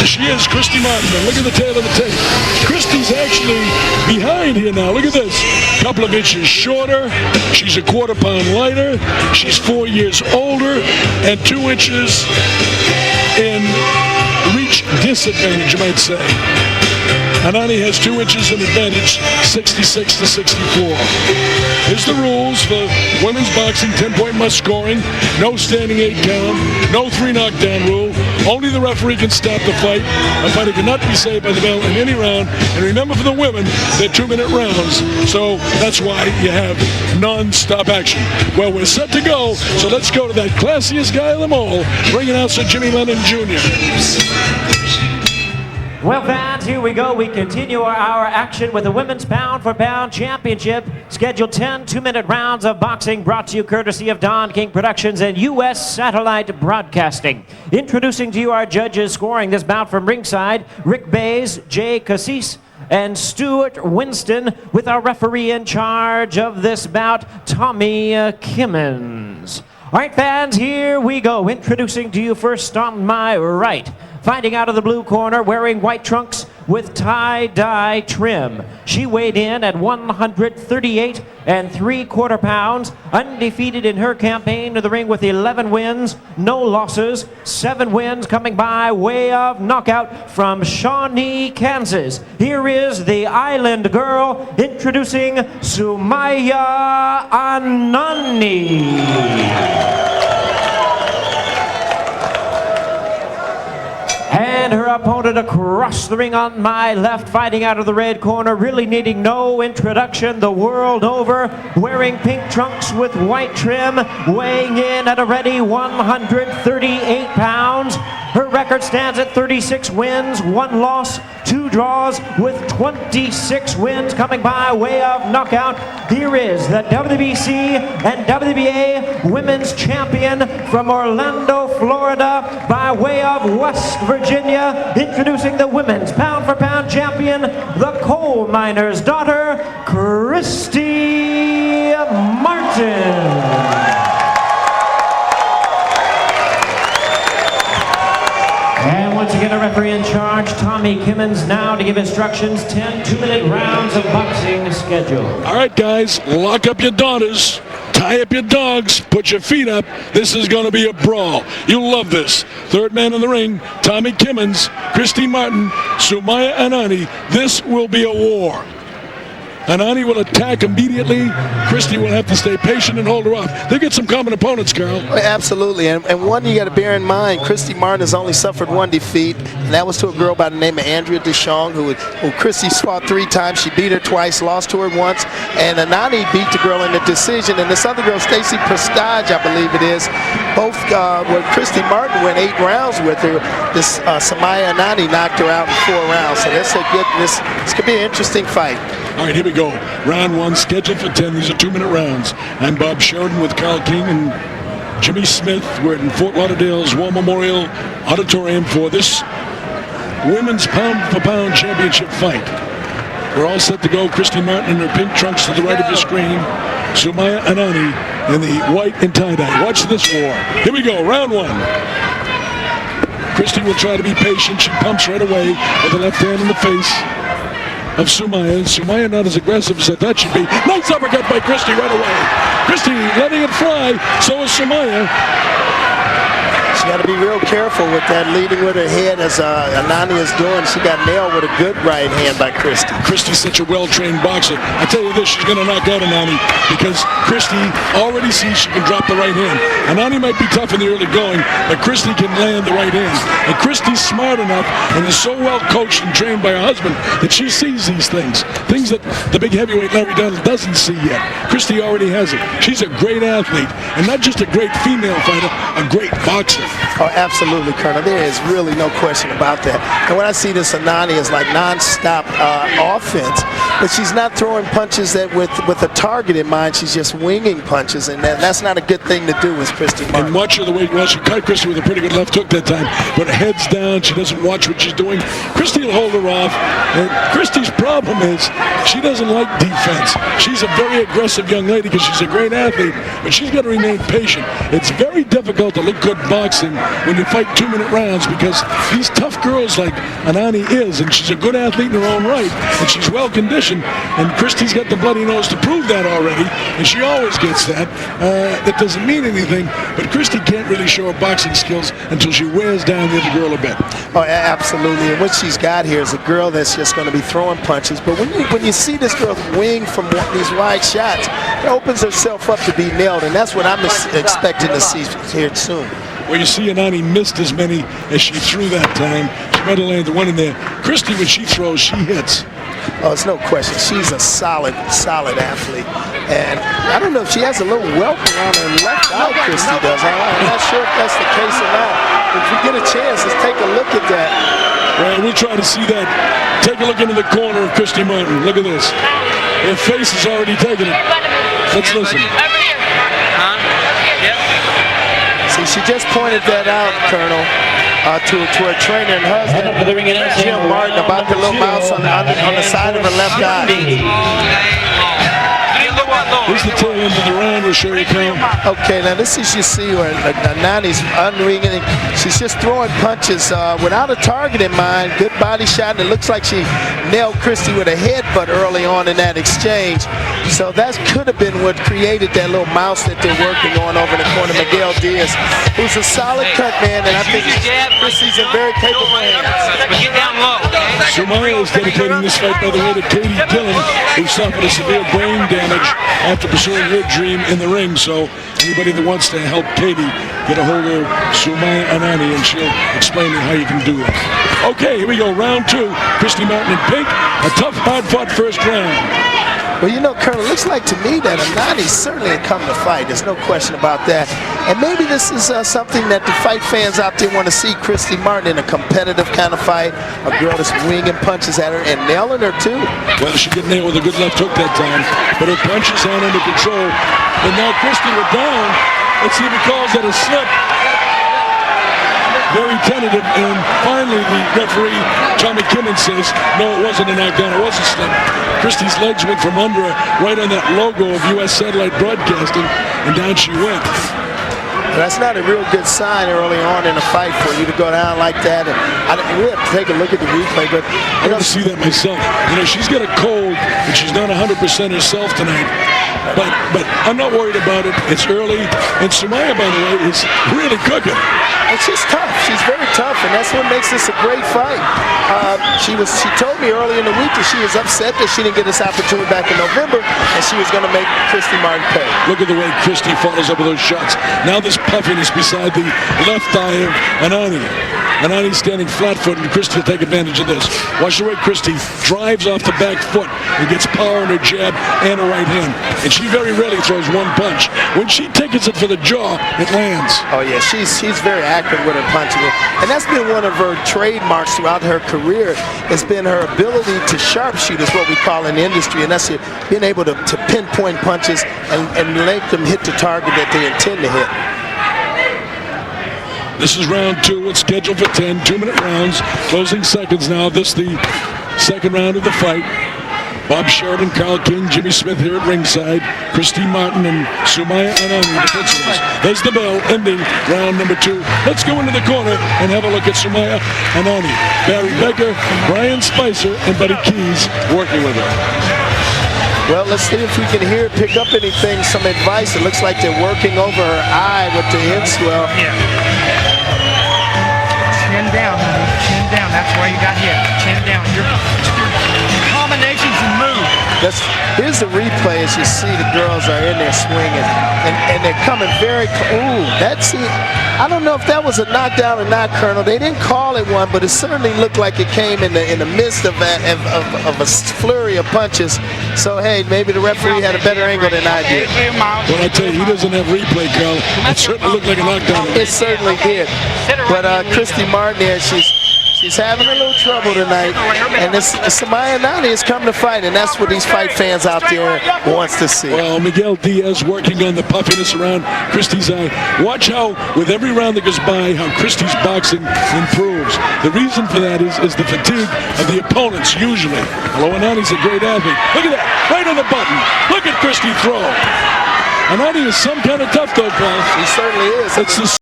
She is Christy Martin. And look at the tail of the tape. Christy's actually behind here now. Look at this. Couple of inches shorter. She's a quarter-pound lighter. She's 4 years older and 2 inches in reach disadvantage, you might say. Anani has 2 inches in advantage, 66 to 64. Here's the rules for women's boxing: 10-point must scoring, no standing 8 count, no 3 knockdown rule. Only the referee can stop the fight. A fighter cannot be saved by the bell in any round. And remember, for the women, they're 2-minute rounds, so that's why you have non-stop action. Well, we're set to go, so let's go to that classiest guy of them all, ring announcer Jimmy Lennon Jr. Well, fans, here we go. We continue our action with the Women's Pound for Pound Championship. Scheduled 10 2-minute rounds of boxing brought to you courtesy of Don King Productions and U.S. Satellite Broadcasting. Introducing to you our judges scoring this bout from ringside: Rick Bays, Jay Cassis, and Stuart Winston, with our referee in charge of this bout, Tommy Kimmons. All right, fans, here we go. Introducing to you first on my right, fighting out of the blue corner, wearing white trunks with tie-dye trim. She weighed in at 138 3/4 pounds, undefeated in her campaign to the ring with 11 wins, no losses, 7 wins coming by way of knockout from Shawnee, Kansas. Here is the Island Girl, introducing Sumya Anani. And her opponent across the ring on my left, fighting out of the red corner, really needing no introduction the world over, wearing pink trunks with white trim, weighing in at a ready 138 pounds. Her record stands at 36 wins, 1 loss, 2 draws, with 26 wins coming by way of knockout. Here is the WBC and WBA Women's Champion from Orlando, Florida, by way of West Virginia, introducing the Women's Pound for Pound Champion, the coal miner's daughter, Christy Martin. And once again, a referee in charge, Tommy Kimmons, now to give instructions. 10 2-minute rounds of boxing schedule. All right, guys, lock up your daughters, tie up your dogs, put your feet up. This is going to be a brawl. You'll love this. Third man in the ring, Tommy Kimmons, Christy Martin, Sumya Anani. This will be a war. Anani will attack immediately. Christy will have to stay patient and hold her off. They get some common opponents, Carl. Absolutely, and one you got to bear in mind, Christy Martin has only suffered 1 defeat, and that was to a girl by the name of Andrea DeShong, who Christy's fought 3 times. She beat her twice, lost to her once, and Anani beat the girl in the decision. And this other girl, Stacy Prestige, I believe it is, both where Christy Martin went 8 rounds with her. This Sumya Anani knocked her out in 4 rounds. So that's a good. This could be an interesting fight. All right, here we go. Round 1, scheduled for 10. These are 2-minute rounds. I'm Bob Sheridan with Carl King and Jimmy Smith. We're in Fort Lauderdale's War Memorial Auditorium for this Women's Pound for Pound Championship fight. We're all set to go. Christy Martin in her pink trunks to the right of the screen. Sumya Anani in the white and tie-dye. Watch this war. Here we go, round 1. Christy will try to be patient. She pumps right away with the left hand in the face of Sumya. Sumya not as aggressive as I thought she'd be. Nice uppercut by Christy right away. Christy letting it fly. So is Sumya. She got to be real careful with that, leading with her head as Anani is doing. She got nailed with a good right hand by Christy. Christy's such a well-trained boxer. I tell you this, she's going to knock out Anani because Christy already sees she can drop the right hand. Anani might be tough in the early going, but Christy can land the right hand. And Christy's smart enough and is so well coached and trained by her husband that she sees these things that the big heavyweight Larry Donald doesn't see yet. Christy already has it. She's a great athlete, and not just a great female fighter, a great boxer. Oh, absolutely, Colonel. There is really no question about that. And when I see this Anani is like non-stop offense, but she's not throwing punches that with a target in mind. She's just winging punches, and that's not a good thing to do with Christy Martin. And watch her the way, well, she cut Christy with a pretty good left hook that time, but her head's down. She doesn't watch what she's doing. Christy will hold her off, and Christy's problem is she doesn't like defense. She's a very aggressive young lady because she's a great athlete, but she's got to remain patient. It's very difficult to look good boxing when you fight 2-minute rounds because these tough girls like Anani is, and she's a good athlete in her own right, and she's well conditioned, and Christy's got the bloody nose to prove that already, and she always gets that. That doesn't mean anything, but Christy can't really show her boxing skills until she wears down the other girl a bit. Oh, absolutely, and what she's got here is a girl that's just going to be throwing punches, but when you see this girl wing from these wide shots, it opens herself up to be nailed, and that's what I'm expecting to see here soon. Well, you see Anani missed as many as she threw that time. She might have landed one in there. Christy, when she throws, she hits. Oh, it's no question. She's a solid athlete. And I don't know if she has a little welt around her left eye, Christy does. I'm not sure if that's the case or not. If we get a chance, let's take a look at that. Well, we'll try to see that. Take a look into the corner of Christy Martin. Look at this. Her face is already taken it. Let's listen. See, she just pointed that out, Colonel, to her trainer and husband, Jim Martin, about the little mouse on the side of her left eye. Here's the tail end of the round. We'll show you, Cal. Okay, now this is, you see where Anani's unringing. She's just throwing punches without a target in mind. Good body shot, and it looks like she nailed Christy with a headbutt early on in that exchange. So that could have been what created that little mouse that they're working on over in the corner. Miguel Diaz, who's a solid cut man, and I think Christy's in very capable hands. Sumya is dedicating this fight, by the way, to Katie Dillon, who suffered a severe brain damage after pursuing her dream in the ring. So anybody that wants to help Katie, get a hold of Sumya Anani, and she'll explain to you how you can do that. Okay, here we go, round 2. Christy Martin in pink, a tough, hard-fought first round. Well, you know, Colonel, it looks like to me that Anani certainly had come to fight. There's no question about that. And maybe this is something that the fight fans out there want to see Christy Martin in a competitive kind of fight. A girl that's winging punches at her and nailing her, too. Well, she get nailed with a good left hook that time, but her punches aren't under control. And now Christy was down. Let's see if he calls that a slip. Very tentative, and finally the referee, Tommy Kinnan, says, no, it wasn't a knockdown, it was a slip. Christy's legs went from under her, right on that logo of U.S. Satellite Broadcasting, and down she went. That's not a real good sign early on in a fight for you to go down like that. And we have to take a look at the replay, but I want to see that myself. You know, she's got a cold, and she's not 100% herself tonight. But I'm not worried about it. It's early, and Sumya, by the way, is really cooking. And she's tough. She's very tough, and that's what makes this a great fight. She told me early in the week that she was upset that she didn't get this opportunity back in November, and she was going to make Christy Martin pay. Look at the way Christy follows up with those shots. Now this puffiness beside the left eye of Anani. Anani's standing flat-footed, and Christy will take advantage of this. Watch the way Christy drives off the back foot and gets power in her jab and her right hand. And she very rarely throws one punch. When she takes it for the jaw, it lands. Oh, yeah, she's very accurate with her punching. And that's been one of her trademarks throughout her career. It's been her ability to sharpshoot, is what we call in the industry. And that's being able to pinpoint punches and make them hit the target that they intend to hit. This is round 2. It's scheduled for 10 2-minute rounds. Closing seconds now. This the second round of the fight. Bob Sheridan, Carl King, Jimmy Smith here at ringside. Christy Martin and Sumya Anani, the principals. There's the bell, ending round number 2. Let's go into the corner and have a look at Sumya Anani. Barry Becker, Brian Spicer, and Buddy Keys working with her. Well, let's see if we can pick up anything, some advice. It looks like they're working over her eye with the head swell. Yeah. Chin down, honey. Chin down. That's why you got hit. Chin down. Your combinations and move. Here's the replay as you see the girls are in there swinging. And they're coming very I don't know if that was a knockdown or not, Colonel. They didn't call it one, but it certainly looked like it came in the midst of a flurry of punches. So, hey, maybe the referee had a better angle than I did. Well, I tell you, he doesn't have replay, Carl. It certainly looked like a knockdown. It certainly did. But Christy Martin there, She's having a little trouble tonight. And this Sumya Anani is coming to fight, and that's what these fight fans out there wants to see. Well, Miguel Diaz working on the puffiness around Christy's eye. Watch how, with every round that goes by, how Christy's boxing improves. The reason for that is the fatigue of the opponents, usually. Although Anani's a great athlete. Look at that, right on the button. Look at Christy throw. Anani is some kind of tough, though, Paul. She certainly is. It's the